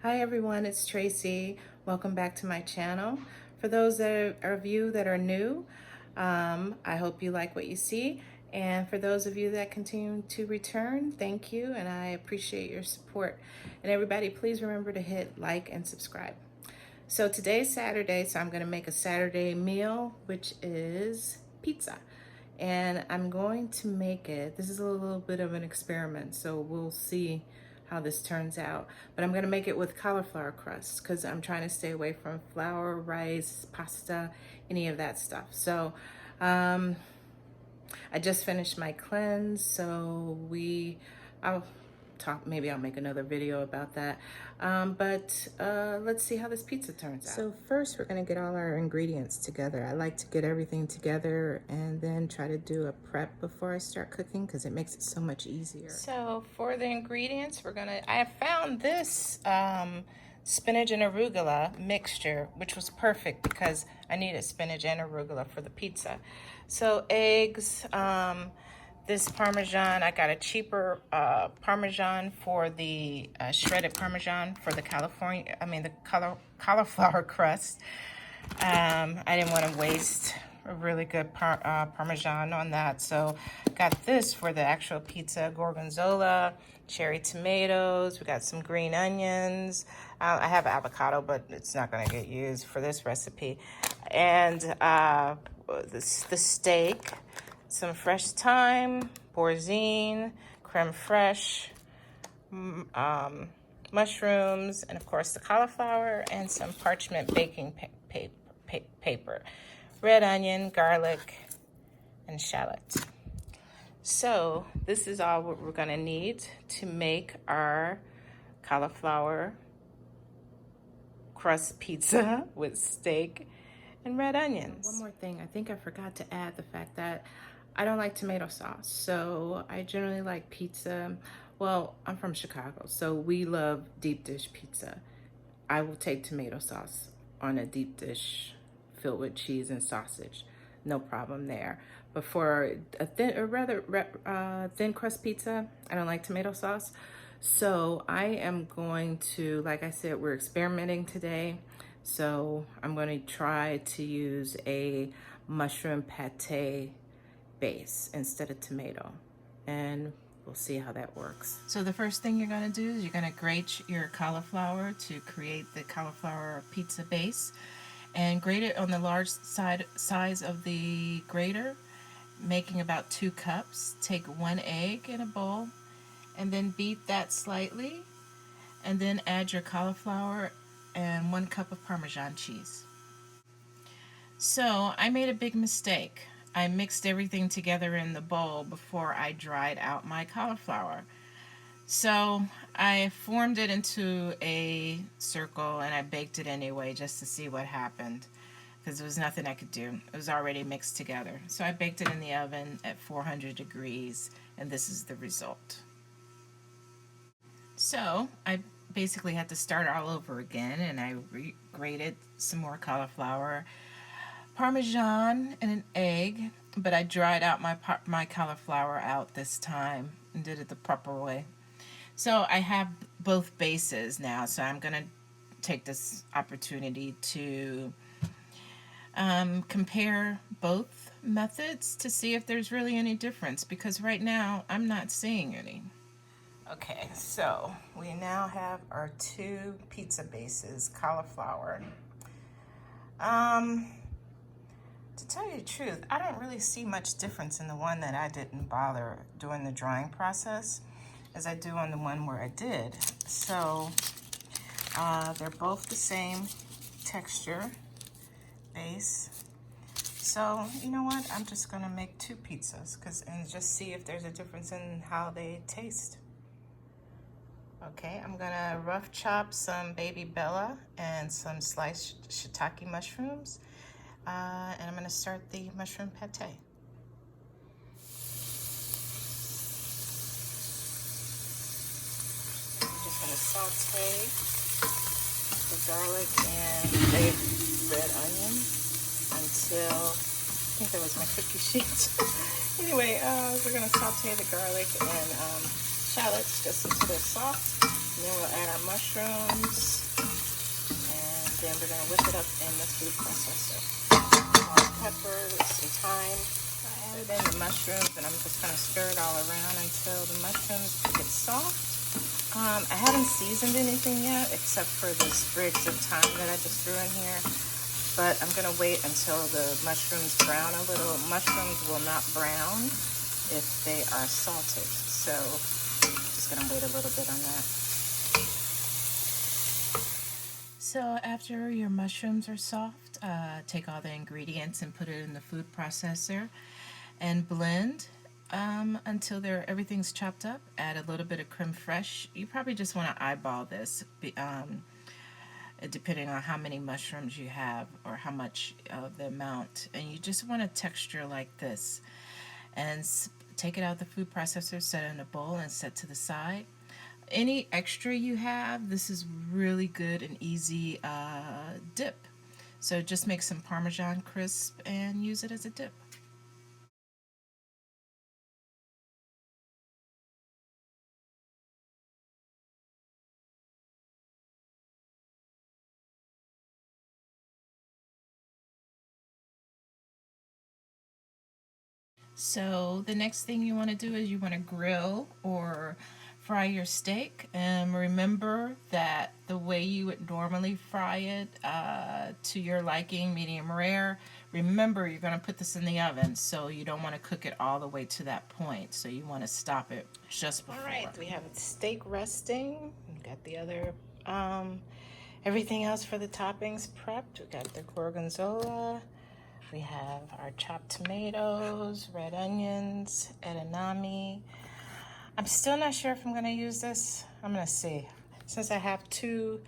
Hi everyone, it's Tracy. Welcome back to my channel. For those of you that are new, I hope you like what you see. And for those of you that continue to return, thank you and I appreciate your support. And everybody, please remember to hit like and subscribe. So today's Saturday, so I'm going to make a Saturday meal, which is pizza. And I'm going to make it, this is a little bit of an experiment, so we'll see how this turns out. But I'm gonna make it with cauliflower crust because I'm trying to stay away from flour, rice, pasta, any of that stuff. So I just finished my cleanse, so I'll talk, maybe I'll make another video about that. But let's see how this pizza turns out. So first we're gonna get all our ingredients together. I like to get everything together and then try to do a prep before I start cooking because it makes it so much easier. So for the ingredients, I have found this spinach and arugula mixture, which was perfect because I needed spinach and arugula for the pizza. So eggs, this Parmesan, I got a cheaper Parmesan for the shredded Parmesan for the cauliflower crust. I didn't want to waste a really good Parmesan on that, so got this for the actual pizza. Gorgonzola, cherry tomatoes, we got some green onions. I have avocado, but it's not going to get used for this recipe. And the steak, some fresh thyme, boursin, creme fraiche, mushrooms, and of course the cauliflower, and some parchment baking paper, red onion, garlic, and shallot. So this is all what we're gonna need to make our cauliflower crust pizza with steak and red onions. One more thing, I think I forgot to add the fact that I don't like tomato sauce, so I generally like pizza. Well, I'm from Chicago, so we love deep dish pizza. I will take tomato sauce on a deep dish filled with cheese and sausage. No problem there. But for a thin crust pizza, I don't like tomato sauce. So I am going to, like I said, we're experimenting today. So I'm going to try to use a mushroom pate base instead of tomato, and we'll see how that works. So the first thing you're going to do is you're going to grate your cauliflower to create the cauliflower pizza base, and grate it on the large size of the grater, making about 2 cups. Take 1 egg in a bowl and then beat that slightly, and then add your cauliflower and 1 cup of Parmesan cheese. So I made a big mistake. I mixed everything together in the bowl before I dried out my cauliflower. So I formed it into a circle and I baked it anyway just to see what happened, because there was nothing I could do. It was already mixed together. So I baked it in the oven at 400 degrees, and this is the result. So I basically had to start all over again, and I grated some more cauliflower, Parmesan, and an egg, but I dried out my cauliflower out this time and did it the proper way. So I have both bases now, so I'm going to take this opportunity to compare both methods to see if there's really any difference, because right now I'm not seeing any. Okay, so we now have our 2 pizza bases, cauliflower. To tell you the truth, I don't really see much difference in the one that I didn't bother doing the drying process as I do on the one where I did. So they're both the same texture base. So you know what? I'm just gonna make 2 pizzas and just see if there's a difference in how they taste. Okay, I'm gonna rough chop some baby bella and some sliced shiitake mushrooms. And I'm going to start the mushroom pate. I'm just going to saute the garlic and the red onion until, I think that was my cookie sheet. Anyway, we're going to saute the garlic and shallots just until they're soft. then we'll add our mushrooms, and then we're going to whip it up in the food processor. Peppers, some thyme. I added in the mushrooms, and I'm just going to stir it all around until the mushrooms get soft. I haven't seasoned anything yet except for the sprigs of thyme that I just threw in here, but I'm going to wait until the mushrooms brown a little. Mushrooms will not brown if they are salted, so just going to wait a little bit on that. So after your mushrooms are soft, take all the ingredients and put it in the food processor and blend until everything's chopped up. Add a little bit of creme fraiche. You probably just want to eyeball this, depending on how many mushrooms you have or how much of the amount. And you just want a texture like this. And take it out of the food processor, set it in a bowl, and set to the side. Any extra you have, this is really good and easy dip. So just make some Parmesan crisp and use it as a dip. So the next thing you want to do is you want to grill or fry your steak, and remember that the way you would normally fry it to your liking, medium rare, remember you're going to put this in the oven, so you don't want to cook it all the way to that point, so you want to stop it just before. All right, we have steak resting. We got the other everything else for the toppings prepped. We got the gorgonzola. We have our chopped tomatoes, red onions, edamame. I'm still not sure if I'm going to use this. I'm going to see. Since I have two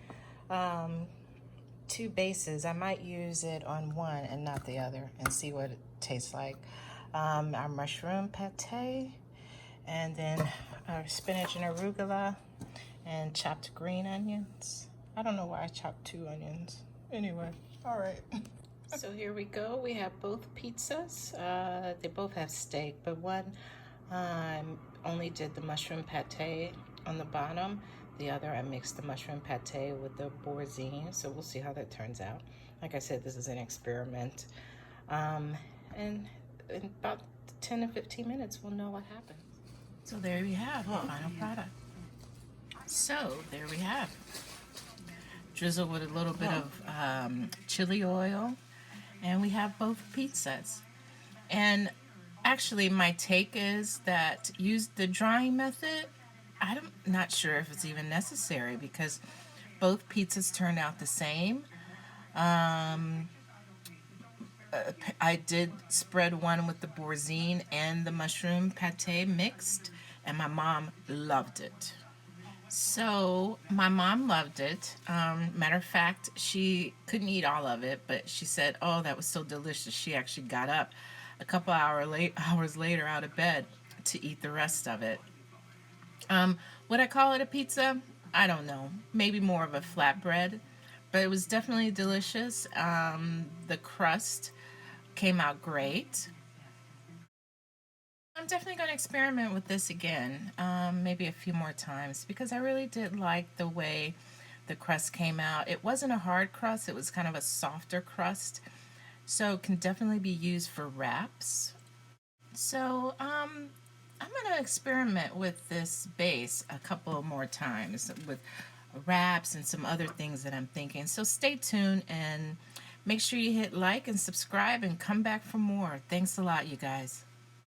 bases, I might use it on one and not the other and see what it tastes like. Our mushroom pate, and then our spinach and arugula, and chopped green onions. I don't know why I chopped 2 onions. Anyway, all right. So here we go. We have both pizzas. They both have steak, but one only did the mushroom pate on the bottom. The other, I mixed the mushroom pate with the boursin. So we'll see how that turns out. Like I said, this is an experiment. And in about 10 to 15 minutes, we'll know what happens. So there we have the final product. So there we have. Drizzle with a little bit of chili oil. And we have both pizzas. And actually, my take is that use the drying method. I'm not sure if it's even necessary because both pizzas turned out the same. I did spread one with the boursin and the mushroom pate mixed, and my mom loved it. So my mom loved it. Matter of fact, she couldn't eat all of it, but she said, "Oh, that was so delicious." She actually got up a couple hours later out of bed to eat the rest of it. Would I call it a pizza? I don't know. Maybe more of a flatbread, but it was definitely delicious. The crust came out great. I'm definitely going to experiment with this again, maybe a few more times, because I really did like the way the crust came out. It wasn't a hard crust, it was kind of a softer crust, so it can definitely be used for wraps. So I'm going to experiment with this base a couple more times with wraps and some other things that I'm thinking. So stay tuned and make sure you hit like and subscribe and come back for more. Thanks a lot, you guys.